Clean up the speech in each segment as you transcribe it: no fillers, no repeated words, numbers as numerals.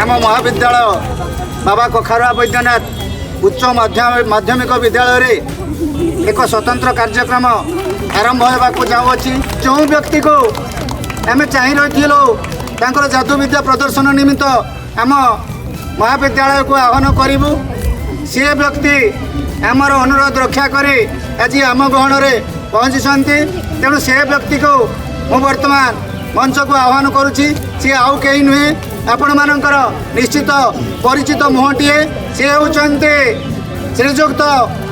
आम महाविद्यालय बाबा कखारुआ वैद्यनाथ उच्च माध्यमिक विद्यालय रे एक स्वतंत्र कार्यक्रम आरंभ होगा जाऊँगी। जो व्यक्ति को आम चाह रही जादू विद्या प्रदर्शन निमित्त आम महाविद्यालय को आह्वान करूँ सी व्यक्ति आमर अनुरोध रक्षा कर आज आम गहन में पहुँची। तेणु से व्यक्ति को मु वर्तमान मंच को आह्वान करुच्ची। सी आउ कहीं नुहे आपण मानकर निश्चित परिचित मुहटीए सी होती श्रीजुक्त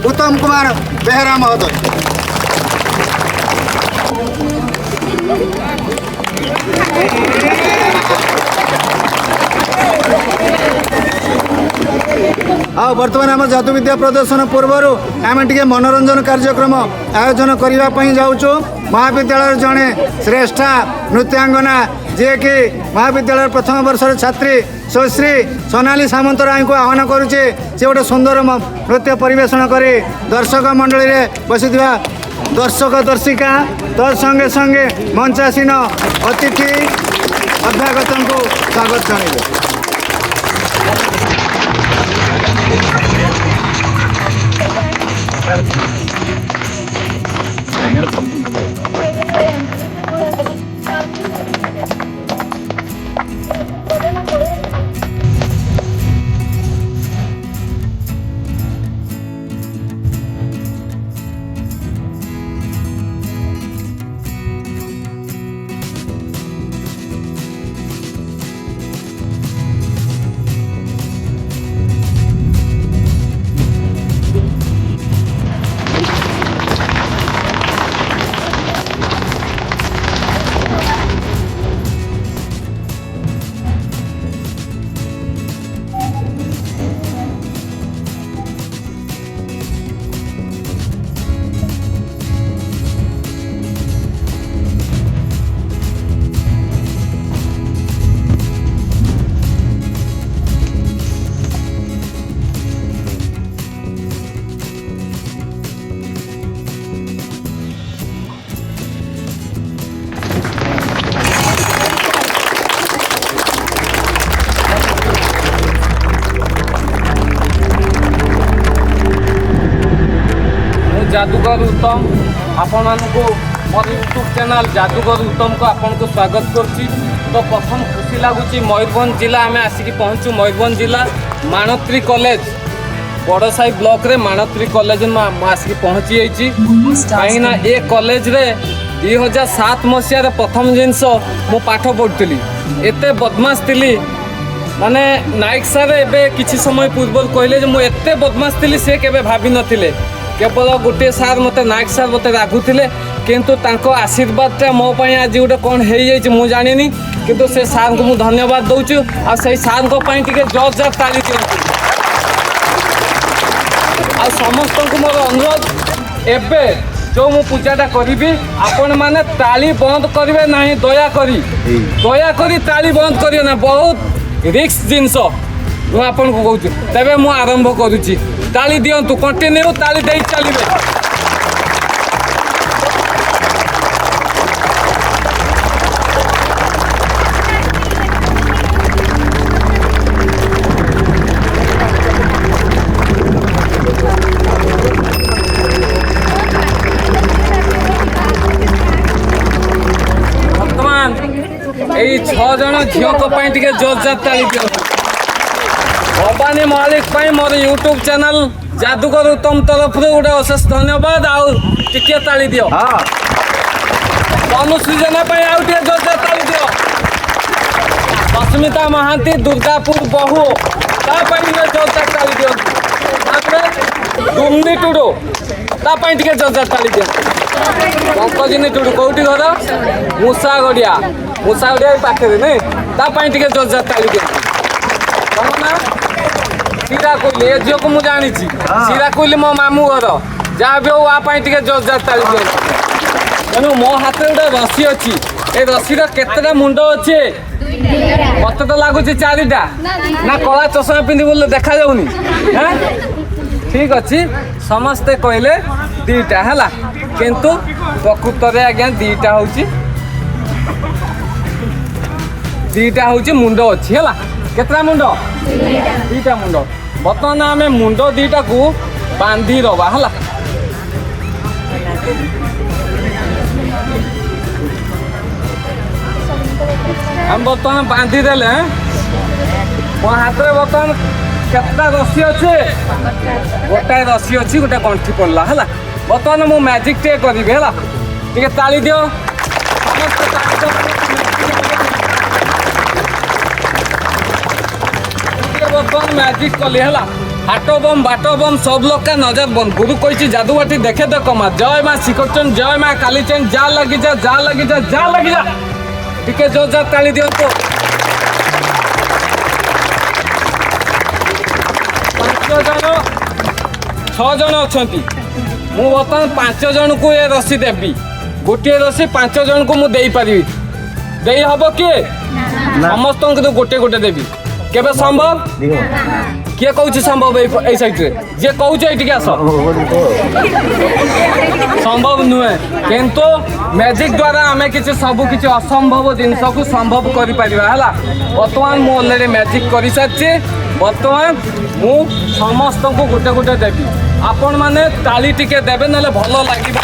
उत्तम कुमार बेहरा महोदय। बर्तमान आम जादू विद्या प्रदर्शन पूर्व आम टे मनोरंजन कार्यक्रम आयोजन करने जाऊँ। महाविद्यालय जड़े श्रेष्ठा नृत्यांगना जे कि महाविद्यालय प्रथम वर्ष छात्री सुश्री सोनाली सामंतराय को आह्वान करुचे। से गोटे सुंदर नृत्य परिवेषण कर दर्शक मंडली में बसी दर्शक दर्शिका तद संगे संगे मंचासीन अतिथि अभ्यागत को स्वागत जन। जादूगर उत्तम आपण को मोर यूट्यूब चैनल जादूगर उत्तम को आपन को स्वागत करछि। तो प्रथम खुशी लगुच मयूरभंज जिला आम आसिक पहुँचु। मयूरभंज जिला माणत्री कॉलेज बड़साई ब्लॉक रे माणत्री कॉलेज में आसिक पहुँची जाइए। कहीं ए कॉलेज रे 2007 मसीह प्रथम जिनस मु पाठ पढ़ुली। एते बदमाश थी माने नायक सार एबे किछि समय पूर्व कहले मुझे एते बदमाश थी से केबे भाभी नथिले। केवल गोटे सार मत नायक सार मत रागुले किंतु तांको आशीर्वादटा मो पाई आज गोटे कौन हो मु जानी किंतु से सार को मु धन्यवाद दौचु। आ से सार को पाई टिके जोर जार ताली दियंतु। आ समस्त को मोर अनुरोध एबे जो मु पूजाटा करी आपण माने ताली बंद करेंगे ना दया करी ताली बंद करियो ना बहुत रिस्क जिनस मु आपन को कहूँ। तेबे मु आरंभ करुच्ची ताली दियंतु कंटिन्यू ताली दे चलिए। वर्तमान यही 6 जन झील टे जोरदार ताली दियंतु। भवानी मलिक पाई मोर यूट्यूब चैनल जादूगर उत्तम तरफ गोटे अशेष धन्यवाद। आउ टिके ताली दियो। अनुसृजना आउ टे जोरदार ताली दियो। अस्मिता महांती दुर्गापुर बहु जोरदार ताली दियो। डुमनी टुडू तापाई टिके जोरदार ताली दियो। पंकजिनी टुडू कौटी घर मूसागड़िया पाखे नहीं तापाई टिके जोरदार ताली दियो। सीरा कोइली ए झील को मुझे जानी सीरा कोइली मो मामू घर जहाँ भी हो टे जोरदार ताली दियो। तेणु मो हाथ गोटे रसी अच्छी ए रसी केतटा मुंड अच्छे मत तो लगुच 4टा ना कला चषमा पिंधि बोले देखा जाऊनी। ठीक अच्छी समस्ते कहले 2टा है किंतु प्रकृत में आज्ञा 2टा हूँ 2टा हूँ मुंड अच्छी है केतरा मुंड दीटा मुंड बर्तमान आम मुंड दीटा को बांधी दबा है हम बर्तमान बांधी देले मो हाथ में बर्तमान केतना रस्सी अच्छे गोटाए रस्सी अच्छी गोटे गंठी पड़ला है बर्तमान मु मैजिक टे करी है टे ताली दियो बर्तमान मैजिक कली है हाटो बम बाटो बम सब लोग का नजर बंद गुरु कही जादू बाटी देखे दे कमा जय माँ श्रीकृष्ण जय माँ कालीचंद जा लगी जा जा लगी जा जा लगी जा टिके जोर जार ताली दियो तो 6 जन अच्छा मु बर्तमान 5 जन को ये रस्सी देवी गोटे रस्सी 5 जन को मुझे पारि दे हम किए समस्त को गोटे गोटे देवी केबे संभव किए कौच संभव ए साइड रे जे कौच ये आस संभव नुहे किंतु मैजिक द्वारा आम कि सब किसी असंभव जिनस को संभव कर बर्तमान मु अलरेडी मैजिक कर सारी बर्तमान मु समस्त को गोटे गोटे देवी आपण मैंने ताली टिके देवे ना भल लगे ना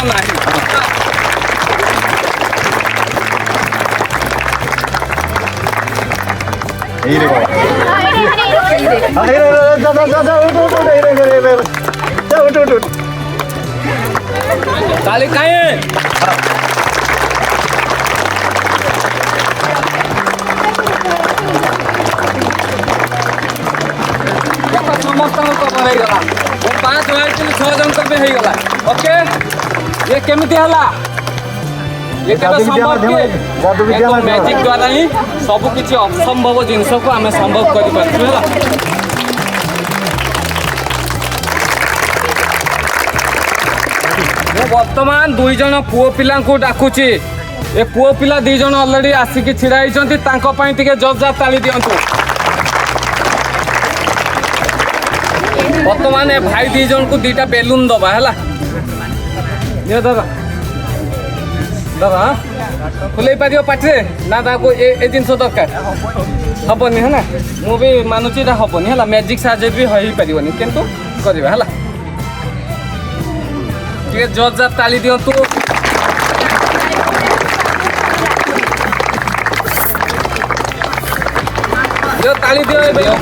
ताली कहीं समस्त कवर होगा 5 लाइट 6 जन कर होगा ओके ये केमिति हला ये संभव के मैजिक द्वारा ही सब किसी असंभव जिनस को आम संभव कर बर्तमान 2 जन पुओ पिला डाकुची ए पुओ पिला 2 जन अलरेडी आसिक छिड़ा होती जोरदार ताली दिंतु बर्तमान ए भाई 2 जन को 2टा बेलून दबा है दादा दादा खुले पार पाटे ना ए जिन दरकार हेनी है मुझे मानुची हेनी है मैजिक साहय भी हो पार कितु करवा है जोरदार ताली दिंतु ताली दियो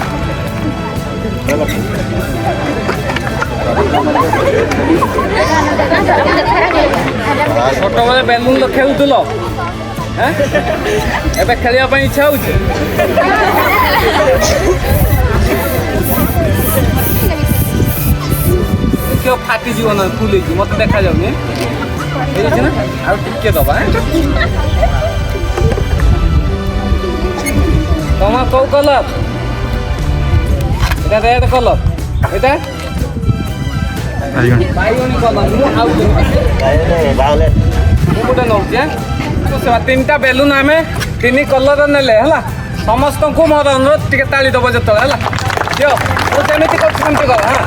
छोट बेले बेलून तो खेलुल एबे खेलने इच्छा हो फाटी जीव ना फुल मत देखा जाऊनी ना टिके दबा तुम कौ कलर এটা রেড কলর এটা বাইগনি কলর মু গোটে নৌছি তো 3টা বেলুন আমি 3 কলর নেলে হলা সমস্ত মোর অনুরোধ টিকে তালি দেব যেত হলা দিও মু যেମିତି করছি সেମିତି কর হ্যাঁ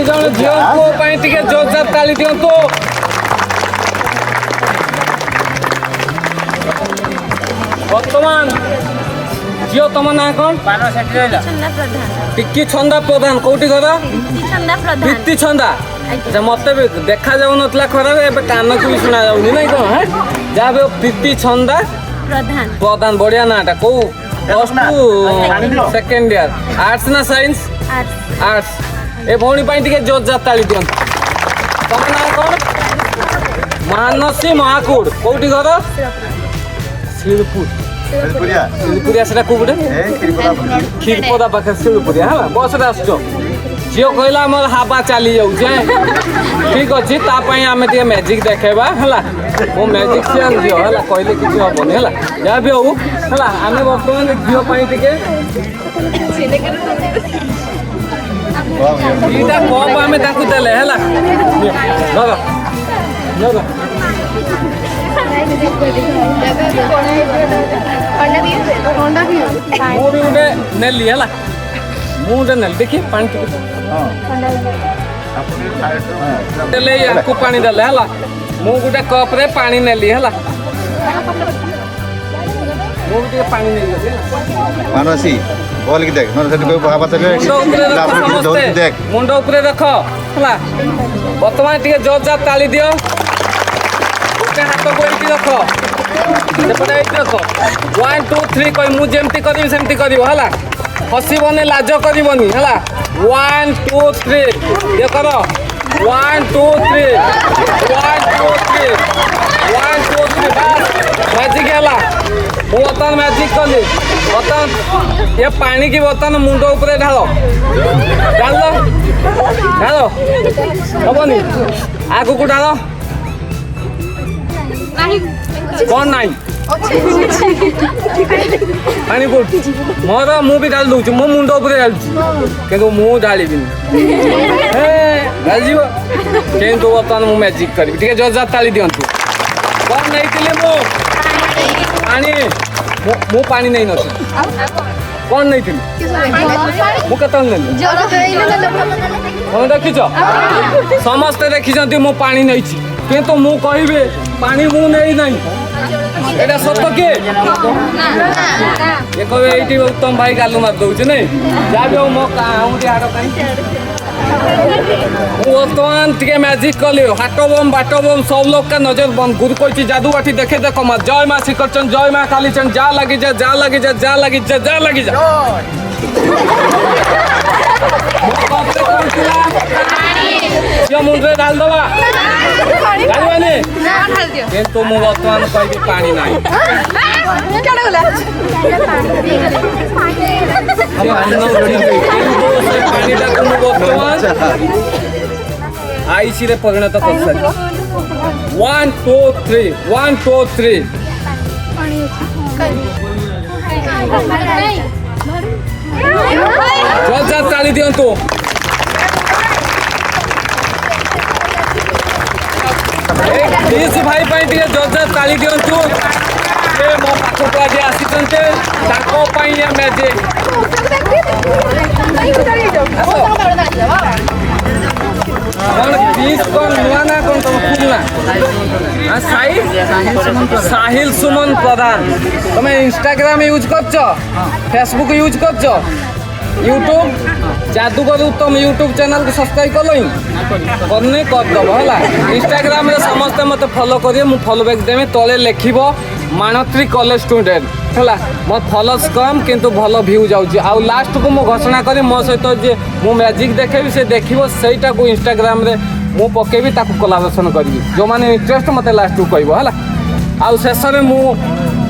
जन झील को जोरदार ताली दिंतु बर्तमान झील तुम ना कौन टिक्की छंदा प्रधान कौटी घर प्रीति छंदा मत देखा जाऊ ना खराब कान को भी शुणा जाऊनी ना कौन जहाँ भी प्रीति छंदा प्रधान बढ़िया नाटा कौ प्लस 2 सेकेंड ईयर आर्ट्स ना साइंस आर्ट्स ए भौणी जोरदार ताली दिंतु तुम ना कौन मानसी महाकूड़ कौटी घर शिलपुरिया से कौटे क्षीरपदा पाखे शिलपुरिया है बस रे आस झील कहला मोर हाबा चली जाऊे ठीक अच्छी आम टे मैजिक देखा है मो मैजिशियन झील है कहले किसी हेनी है जहाँ भी हूँ है आम बर्तमान झील टे दुईटा कप आम देले मुझे गोटे नेली है मुझे नेली देखिए पानी देले आपको पानी देले है मु गोटे कप रे पानी नेली है मुझे पानी नहीं मानसी बोल के देख नर सेठ कोई बाबा चले देख मुंड ऊपर रख है बर्तमान टे जोर जार ताली दियो हाथ को रख सेपटे रख 1 2 3 कह मुझे करी सेमती कर हसबनी लाज करनी है 1 2 3 ये कर 1 2 3 1 2 3 1 2 3 मैजिक है मुझे बर्तमान मैजिक कली बर्तमान ये पानी की बर्तमान मुंड ऊपर ढाल ढाल ढाल हेनी आग को ढाल कौन नाई पानी कोट मोर मु भी ढाल दूँ मो मुंड ऊपर ढालुची कि मु ढाली ढाल किंतु बर्तमान मु मैजिक करी टे जोरदार ताली दिंतु कौन नहीं मु पानी मु पानी नहीं नी कौन नहीं मुझे देखीच समस्ते देखी मु पानी नहीं किंतु मु कहे पानी मु नहीं एटा सत किए ये कहे ये उत्तम भाई गालू मार दूसरी नहीं जहाँ भी मो हाड़ कहीं बर्तमान टे मैजिक कली हाट बम बाट बम सब लोग का नजर बंद गुरु कोई जादू बाटी देखे देखो मत जय माँ श्रीकृष्ण जय माँ काली चंद जा लगी जा जा लगी जा जा लगी जा जा लगी जा मुंडे डाल दबा किंतु मु बर्तमान कह पानी ना आईसी रे परिणत कर सारी 1 2 3 1 2 3 जोरदार ताली दिंतु प्लीज भाई टे जोरदार ताली दिंतु मो पाखक आज आसी मैजिक ना कौन तुम साहिल सुमन प्रधान तुम इंस्टाग्राम यूज कर फेसबुक यूज कर यूट्यूब जादूगर उत्तम यूट्यूब चैनल को सब्सक्राइब करनी करदेव है इंस्टाग्राम रे समस्ते मत फॉलो करेंगे मुझे फॉलो बैक देवी तले लिख मानत्री कॉलेज स्टूडेंट है मो फॉलोअर्स कम किंतु भल व्यू जाऊँगी आउ लास्ट को मुझे घोषणा करी मो सहित जे मु मैजिक देखेबी से देखो सहीटा को इंस्टाग्राम रे मु पकेबी ताकू कोलाबोरेशन करी जो मैंने इंटरेस्ट मत लास्ट को कह आउ शेष में मु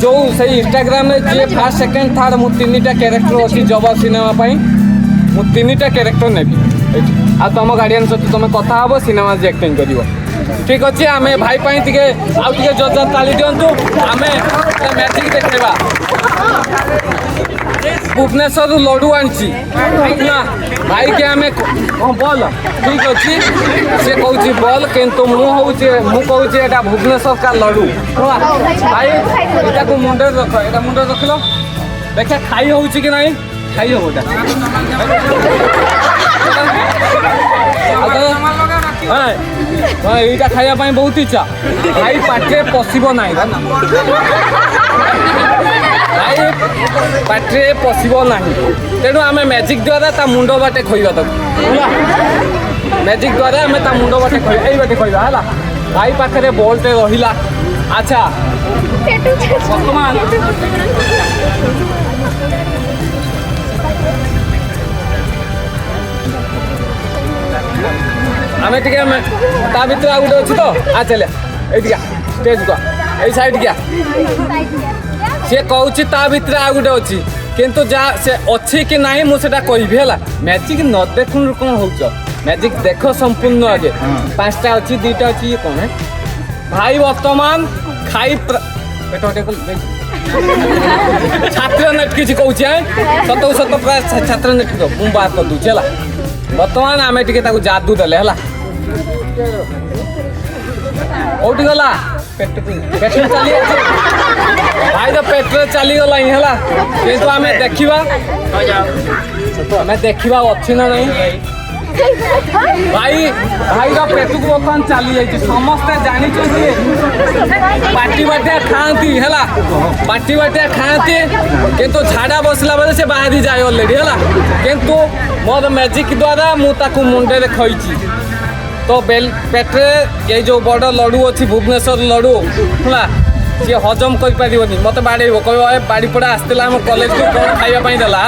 जो से इंस्टाग्राम रे जे फर्स्ट सेकंड थर्ड मु 3टा कैरेक्टर अच्छी जबर सिनेमा मु 3टा कैरेक्टर नेबी आ तुम गार्डियन सहित तुम कथा हम सिनेमा जे एक्टिंग कर ठीक अच्छे आम भाई टे आउ टे जोरदार ताली दिंतु आम मैजिक देखा भुवनेश्वर लड्डू आनी भाई के आम बल ठीक अच्छे सी कौच बल किंतु मुझे भुवनेश्वर का लड्डू भाई यहाँ को मुंडे रख यहाँ मुंडे रख लो देखा खाई हो कि ना खाई हो यहाँ खायापी बहुत इच्छा भाई पाटे पशब ना भाई पाटे पशब ना तेणु आम मैजिक द्वारा मुंड बाटे खोवा तक मैजिक द्वारा आम मुंड बाटे यही बाटे खोवा है भाई पाखे बल्टे रहा अच्छा बर्तमान आम टे ता भर आ गए अच्छी तो आ चलिया ये स्टेज को यही साइड क्या सी कौच ता भर आ गए अच्छी किंतु जा से अच्छी कि ना मुझे कहि है मैजिक न देखु कौन हो मैजिक देख संपूर्ण आगे 5टा अच्छी 2टा अच्छी ये कौन है भाई वर्तमान खाई पेट छात्र नेट किसी कहूँ सत सत प्राय छात्र नेट मुझे बाहर कर दूसरी है बर्तमान आम टे जादू देले है कौटी गला पेट चली भाई तो पेट्रे चली गला किंतु आम देखा आम देखा अच्छी ना नहीं भाई भाई पेट को बर्तमान चली जाइए समस्ते जानी बाटी बाटिया खाती है बाटी बाटिया खाती किंतु झाड़ा बसला बेले से बाहरी जाए अलरेडी है किंतु मोर मैजिक द्वारा मुझे मुंडे खई तो पेट्रे ये जो बड़ लड़ू अच्छी भुवनेश्वर लड़ू है सी हजम कर पारनी मत बाड़े कह बाड़ीपड़ा आसला आम कॉलेज को कौन खावाई देला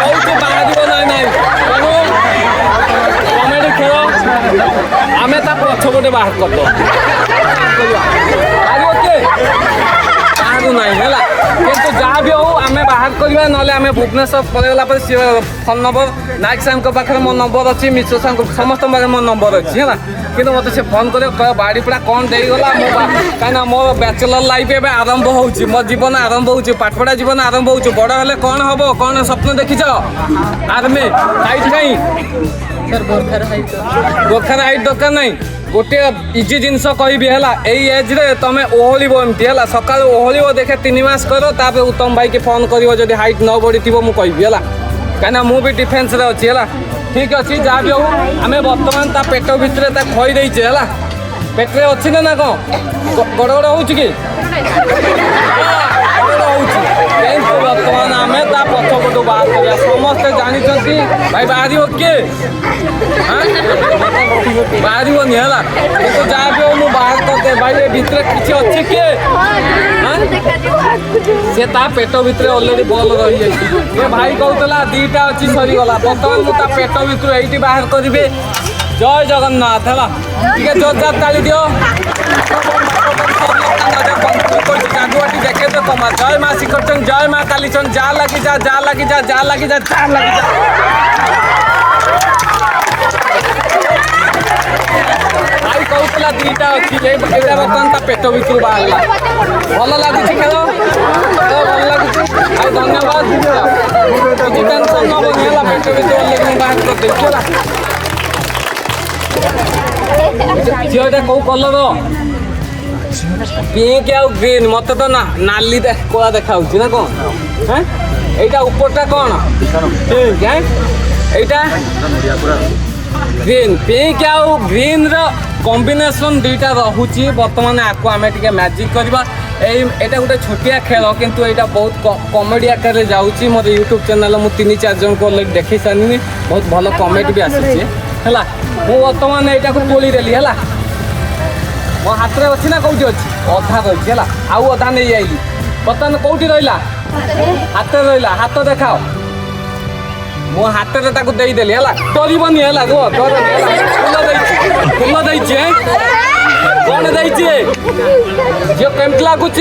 कहूँ बाहर ना ना कमेडी खेल आम पछपटे बाहर करद बाहर ना है किंतु जहाँ भी हो आम बाहर करवा ना आम भुवनेश्वर पलैगला फोन नंबर नायक साहब पाखे मो नंबर अच्छी मिश्र साहब समस्त पाखे मो नंबर अच्छी है कि मत से फोन कर बाड़ीपड़ा कौन देगला मो कहीं मो बैचलर लाइफ एवं आरंभ हो मो जीवन आरंभ हो पाठपढ़ा जीवन आरंभ हो बड़ हेल्ले कौन हम कौन स्वप्न देखीच आर्मी हाइट कहीं गोखार हाइट दरकार नहीं गोटे इजी जिनस कहबी है यही एज रे तुम ओहलिब एमती है सका ओहलिब देखे 3 मास कर तापर उत्तम भाई की फोन कर जब हाइट न बढ़ी थी मुझे कहबी है कहीं मुझे डिफेन्स अच्छी है ठीक अच्छे जहाँ भी हो आम बर्तमान ता पेट भितर खई देचे है पेट्रे अच्छी ना कौन गड़ गड़ हो बर्तमान आम पछपट बाहर कर समस्ते जानते भाई बाहर किए बाहर नहीं है तो जहाँ भी हो मुझे बाहर करदे भाई ये भितर किसी अच्छे किए सी पेट भितर अलरेडी बल रही है भाई कहला 2टा अच्छी सरीगला बर्तमान मुझे पेट भितर ये बाहर करी जय जगन्नाथ है जोरदार ताली दियो जादुआटी देखे तो कमा जय माँ शिखरचंद जय माँ कालीचंद जा लगी जा जा लगी जा जा लगी जा जा लगी जा भाई कहला 2टा अच्छी बर्तमान पेट भितर बाहर भल लगुच खेल भल लगुच धन्यवाद किसी टेंशन न बनी पेट भितर बाहर कर झीटा कौ कलर पिंक आ ग्रीन मत तो ना नाली कला देखा ना कौन हाँ यहाँ उपरटा कौन पिंक यहाँ ग्रीन पिंक आ ग्रीन कॉम्बिनेशन 2टा रोचे बर्तमान आपको आम टे मैजिक करवा यहाँ गोटे छोटिया खेल किंतु यहाँ बहुत कमेडी आकार जाऊँगी मोर यूट्यूब चैनल मुझे 3-4 जन को देखी सारे बहुत भल कमेडी भी आसी है बर्तमान यहाँ को तोड़देली है मो हाथ में अच्छी ना कौटी अच्छी अधा रही है आउ अधा नहीं जाइली बर्तमान कौटी रहा हाथ रहा हाथ देखाओ मो हाथ में देदेली है डरबनी है फूल देती कौन देती झील केमती लगुच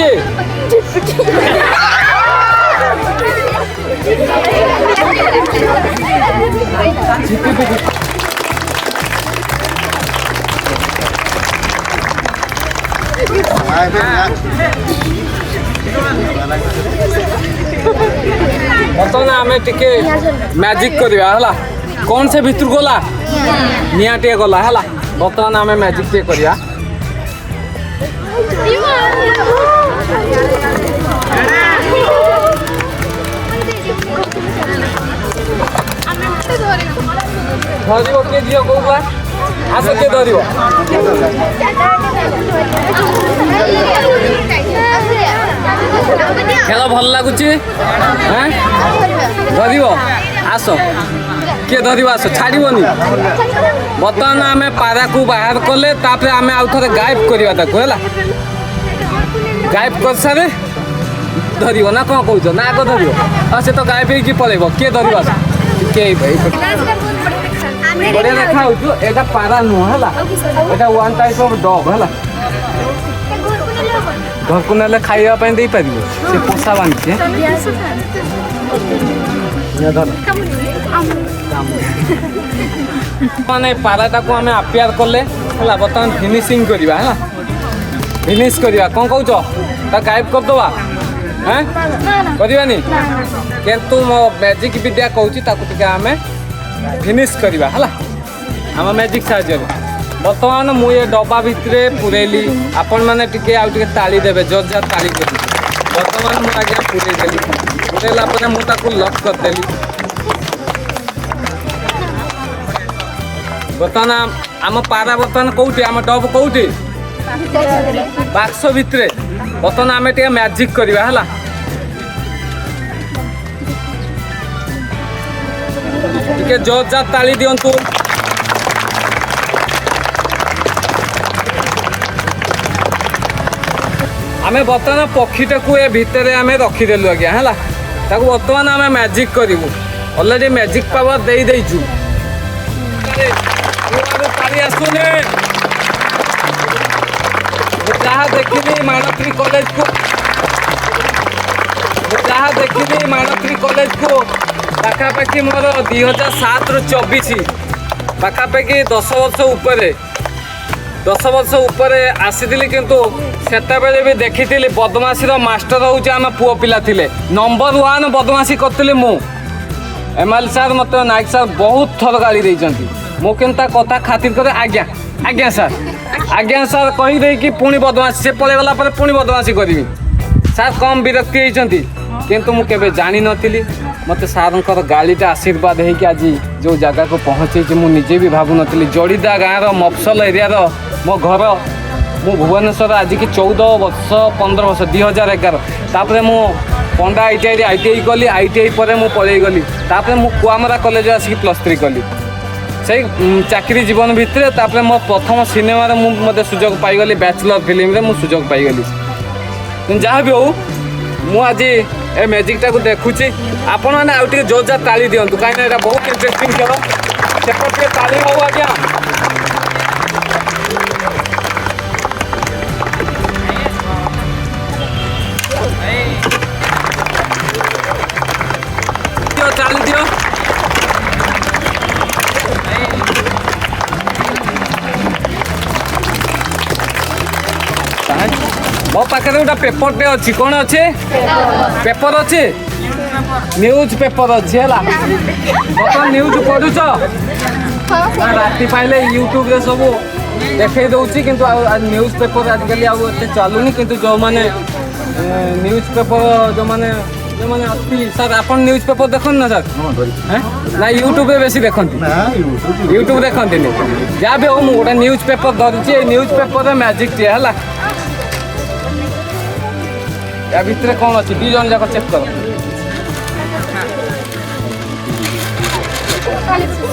बर्तमान आम टे मैजिक करवा कौन से भितर गला निआ टे गला है बर्तमान आम मैजिक टे करवा धर किए झील कौला आस किए धर खेल भल लगुच धर आस किए धर आस छाड़बनी बर्तमान आम पारा को बाहर कले आम आउ थे गायब करवा गायब कर सारे धर ना कौन कौच ना आग धर हाँ से तो गायब हो पलैब किए धर आस बढ़िया देखा यहाँ पारा नुह है वन टाइप ऑफ डग है घर को ना खावाई दे पार से पोषा बांधे माने पाराटाକୁ ଆମେ ଆପିଆର କଲେ ହେଲା ବର୍ତ୍ତମାନ ଫିନିସିଂ କରିବା ହେଲା ଫିନିଶ କରିବା କ'ଣ କହୁଛ ତା ଗାୟବ କରିଦେବା হ্যাঁ କରିବାନି କିନ୍ତୁ ମୋ ମ୍ୟାଜିକ୍ ବିଦ୍ୟା କହୁଛି ତାକୁ ଟିକେ ଆମେ ଫିନିଶ କରିବା ହେଲା ଆମ ମ୍ୟାଜିକ୍ ସାହାଯ୍ୟରେ ବର୍ତ୍ତମାନ ମୁଁ ଏ ଡବା ଭିତରେ ପୁରେଇଲି ଆପଣମାନେ ଟିକେ ଆଉ ଟିକେ ତାଳି ଦେବେ ଜୋର ଜୋର ତାଳି ଦେବେ ବର୍ତ୍ତମାନ ମୁଁ ଆଜ୍ଞା ପୁରେଇ ଦେଲି ପୁରେଇଲା ପରେ ମୁଁ ତାକୁ ଲକ୍ କରିଦେଲି ବର୍ତ୍ତମାନ ଆମ ପାରା ବର୍ତ୍ତମାନ କେଉଁଠି ଆମ ଡବ କେଉଁଠି ବାକ୍ସ ଭିତରେ ବର୍ତ୍ତମାନ ଆମେ ଟିକେ ମ୍ୟାଜିକ୍ କରିବା ହେଲା ଟିକେ ଜୋର ଜୋର ତାଳି ଦିଅନ୍ତୁ ଆମେ ବର୍ତ୍ତମାନ ପକ୍ଷୀଟାକୁ ଏ ଭିତରେ ଆମେ ରଖିଦେଲୁ ଆଜ୍ଞା ହେଲା ତାକୁ ବର୍ତ୍ତମାନ ଆମେ ମ୍ୟାଜିକ୍ କରିବୁ ଅଲରେଡ଼ି ମ୍ୟାଜିକ୍ ପାୱାର ଦେଇଦେଇଛୁ ପାରି ଆସୁନି ଯାହା ଦେଖିଲି ମାଣତ୍ରୀ କଲେଜକୁ ଯାହା ଦେଖିଲି ମାଣତ୍ରୀ କଲେଜକୁ ପାଖାପାଖି ମୋର 2007ରୁ 24 ପାଖାପାଖି 10 ବର୍ଷ ଉପରେ ଆସିଥିଲି କିନ୍ତୁ ସେତେବେଳେ ବି ଦେଖିଥିଲି ବଦମାସିର ମାଷ୍ଟର ହେଉଛି ଆମ ପୁଅ ପିଲା ଥିଲେ ନମ୍ବର 1 ବଦମାସି କରିଥିଲି ମୁଁ ଏମଏଲ୍ ସାର୍ ମୋତେ ନାୟକ ସାର୍ ବହୁତ ଥର ଗାଳି ଦେଇଛନ୍ତି ମୁଁ କିନ୍ତୁ ତା କଥା ଖାତିର କରେ ଆଜ୍ଞା ସାର୍ କହିଦେଇକି ପୁଣି ବଦମାସି ସେ ପଳେଇଗଲା ପରେ ପୁଣି ବଦମାସି କରିବି ସାର୍ କମ୍ ବିରକ୍ତି ହେଇଛନ୍ତି କିନ୍ତୁ ମୁଁ କେବେ ଜାଣିନଥିଲି ମୋତେ ସାର୍ଙ୍କର ଗାଳିଟା ଆଶୀର୍ବାଦ ହେଇକି ଆଜି ଯେଉଁ ଜାଗାକୁ ପହଞ୍ଚେଇଛି ମୁଁ ନିଜେ ବି ଭାବୁନଥିଲି ଯୋଡ଼ିଦା ଗାଁର ମଫସଲ ଏରିଆର ମୋ ଘର ମୁଁ ଭୁବନେଶ୍ୱର ଆଜିକି 14 ବର୍ଷ 15 ବର୍ଷ 2011 ତାପରେ ମୁଁ ପଣ୍ଡା ITI କଲି ITI ପରେ ମୁଁ ପଳେଇଗଲି ତାପରେ ମୁଁ କୁଆମରା କଲେଜରେ ଆସିକି +3 କଲି ସେଇ ଚାକିରି ଜୀବନ ଭିତରେ ତାପରେ ମୋ ପ୍ରଥମ ସିନେମାରେ ମୁଁ ମୋତେ ସୁଯୋଗ ପାଇଗଲି ବ୍ୟାଚଲର ଫିଲ୍ମରେ ମୁଁ ସୁଯୋଗ ପାଇଗଲି ଯାହା ବି ହଉ ମୁଁ ଆଜି ଏ ମ୍ୟାଜିକ୍ଟାକୁ ଦେଖୁଛି ଆପଣମାନେ ଆଉ ଟିକେ ଜୋର ଜୋର ତାଳି ଦିଅନ୍ତୁ କାହିଁକିନା ଏଇଟା ବହୁତ ଇଣ୍ଟରେଷ୍ଟିଂ ଖେଳ ସେପଟେ ଟିକେ ତାଳି ହଉ ଆଜ୍ଞା ତାଳି ଦିଅ ମୋ ପାଖରେ ଗୋଟେ ପେପରଟେ ଅଛି କ'ଣ ଅଛି ପେପର ଅଛି ନ୍ୟୁଜ୍ ପେପର ଅଛି ହେଲା ବର୍ତ୍ତମାନ ନ୍ୟୁଜ୍ ପଢ଼ୁଛ ରାତି ପାଇଲେ ୟୁଟ୍ୟୁବରେ ସବୁ ଦେଖେଇ ଦେଉଛି କିନ୍ତୁ ଆଉ ନ୍ୟୁଜ୍ ପେପର ଆଜିକାଲି ଆଉ ଏତେ ଚାଲୁନି କିନ୍ତୁ ଯେଉଁମାନେ ନ୍ୟୁଜ୍ ପେପର ଯେଉଁମାନେ ଅଛି ସାର୍ ଆପଣ ନ୍ୟୁଜ୍ ପେପର ଦେଖନ୍ତି ନା ସାର୍ ନା ୟୁଟ୍ୟୁବରେ ବେଶୀ ଦେଖନ୍ତି ୟୁଟ୍ୟୁବ ଦେଖନ୍ତିନି ଯାହା ବି ହଉ ମୁଁ ଗୋଟେ ନ୍ୟୁଜ୍ ପେପର ଧରିଛି ଏଇ ନ୍ୟୁଜ୍ ପେପରରେ ମ୍ୟାଜିକ୍ଟିଏ ହେଲା या भितर कौन अच्छी 2 जन जाक चेक कर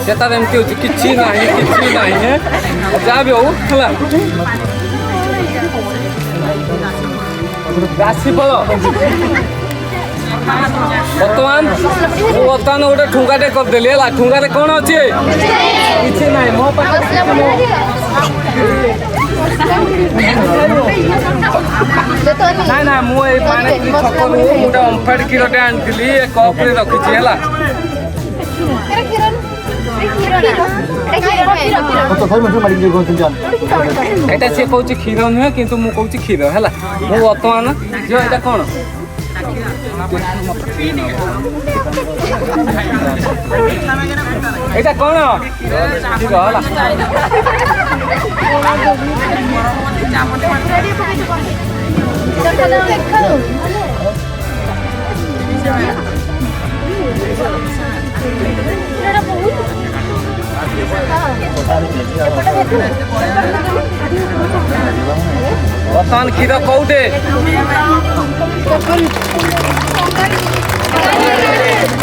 सेतार एमती होची किछि नाही जहाँ भी हो राशिफल बर्तमान गोटे ठुंगाटे करदेली है ठुंगारे कौन अच्छे किछि नाही मो ना मुझे छक गोटे ओम्फेड क्षीरटे आनी कप रखी है यहाँ सी कौच क्षीर नुहे कि मुझे कौच क्षीर है मुझे बर्तमान झील यहाँ कौन এটা কোন ঠিক হলা বর্তমান ক্ষীর কোটে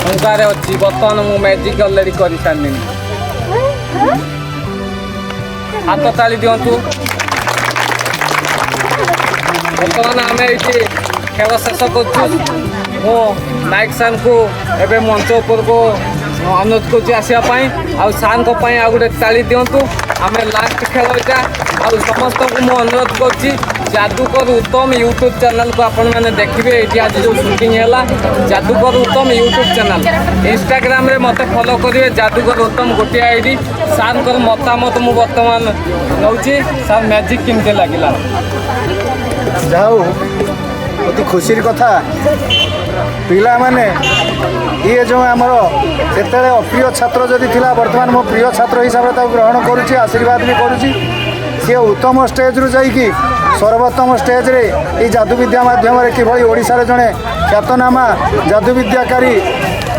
ঠুঙ্গারে অছি বর্তমান মু ম্যাজিক অলরেডি করে সারি হাত তালি দিয়ন্তু বর্তমান আমি এইটি খেল শেষ করছু মু নায়ক সার কু এবে মঞ্চ উপরকু অনুরোধ করছি আসা সার গোটে তালি দিয়ন্তু আমি লাস্ট খেল এটা আর সমস্ত অনুরোধ করছি जादूकर उत्तम यूट्यूब चैनल को आपण मैंने देखिए ये आज जो शूटिंग है जादूकर उत्तम यूट्यूब चैनल इंस्टाग्राम रे मते फॉलो करिए जादूकर उत्तम गोटे आईडी सार को मतामत मु वर्तमान नौची सार मैजिक केमते लागिला जाऊ अति खुशी कथा पिला माने ये जो आमर से अप्रिय छात्र जदि थिला वर्तमान मो प्रिय छात्र हिसाब से ग्रहण करुच्ची आशीर्वाद भी करुच्ची सी उत्तम स्टेज रु जाइकी सर्वोत्तम स्टेज रे ये जादू विद्या माध्यम किभली ओडिशा रे जड़े ख्यातनामा जादू विद्याकारी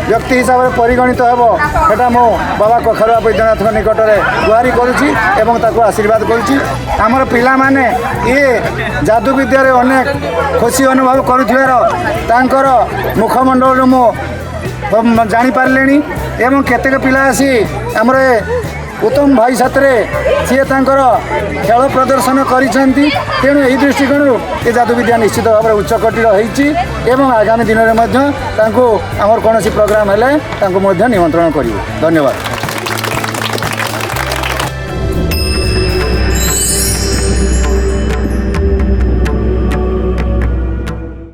व्यक्ति हिसाब से परिगणित होटा मो बाबा कखारुआ बैद्यनाथ निकट में गुहारी करुच्ची एवं ताको आशीर्वाद करुच्ची आमर पिला माने ये जादू विद्या रे अनेक खुशी अनुभव करुथिबार मुखमंडल मो जानी पारलेनी एवं केतेक पिला आसी आमर उत्तम भाई साथरे सी तांकर खेल प्रदर्शन करिसेंती तेणु यही दृष्टिकोण ये जादू विद्या निश्चित भाव में उच्चकोटीर होईची एवं आगामी दिन में आमर कौन प्रोग्राम हेले निमंत्रण करूँ। धन्यवाद।